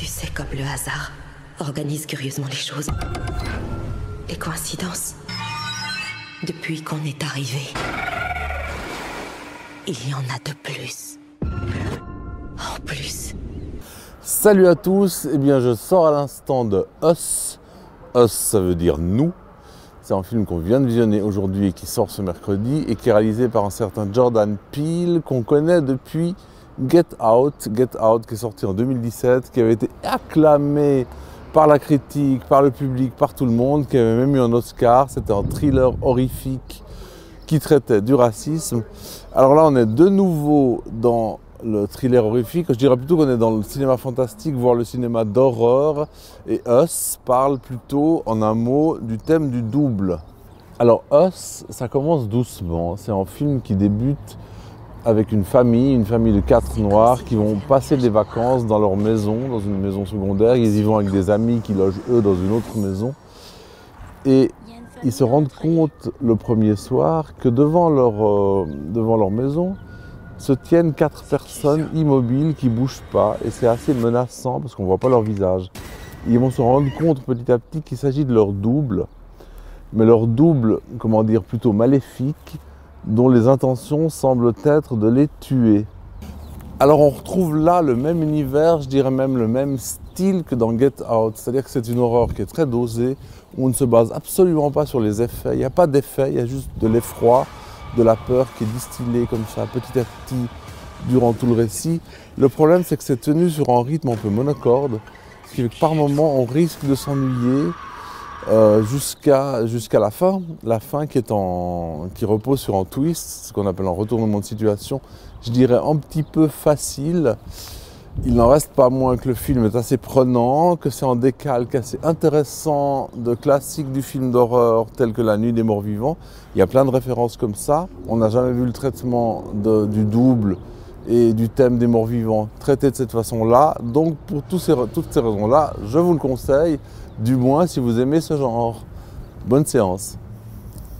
Tu sais, comme le hasard organise curieusement les choses. Les coïncidences. Depuis qu'on est arrivé, il y en a de plus. En plus. Salut à tous, eh bien je sors à l'instant de Us. Us, ça veut dire nous. C'est un film qu'on vient de visionner aujourd'hui et qui sort ce mercredi et qui est réalisé par un certain Jordan Peele qu'on connaît depuis Get Out. Get Out qui est sorti en 2017, qui avait été acclamé par la critique, par le public, par tout le monde, qui avait même eu un Oscar. C'était un thriller horrifique qui traitait du racisme. Alors là, on est de nouveau dans le thriller horrifique. Je dirais plutôt qu'on est dans le cinéma fantastique, voire le cinéma d'horreur. Et Us parle plutôt, en un mot, du thème du double. Alors Us, ça commence doucement. C'est un film qui débute avec une famille de 4 noirs qui vont passer des vacances dans leur maison, dans une maison secondaire. Ils y vont avec des amis qui logent eux dans une autre maison. Et ils se rendent compte le premier soir que devant leur maison se tiennent 4 personnes immobiles qui ne bougent pas. Et c'est assez menaçant parce qu'on ne voit pas leur visage. Ils vont se rendre compte petit à petit qu'il s'agit de leur double. Mais leur double, comment dire, plutôt maléfique, dont les intentions semblent être de les tuer. Alors on retrouve là le même univers, je dirais même le même style que dans Get Out. C'est-à-dire que c'est une horreur qui est très dosée, où on ne se base absolument pas sur les effets. Il n'y a pas d'effet, il y a juste de l'effroi, de la peur qui est distillée comme ça, petit à petit, durant tout le récit. Le problème, c'est que c'est tenu sur un rythme un peu monocorde, ce qui fait que par moments, on risque de s'ennuyer jusqu'à la fin qui repose sur un twist, ce qu'on appelle un retournement de situation, je dirais un petit peu facile. Il n'en reste pas moins que le film est assez prenant, que c'est un décalque assez intéressant de classiques du film d'horreur tel que La Nuit des Morts Vivants. Il y a plein de références comme ça. On n'a jamais vu le traitement du double et du thème des morts vivants traité de cette façon-là. Donc pour toutes ces raisons-là, je vous le conseille, du moins si vous aimez ce genre. Bonne séance.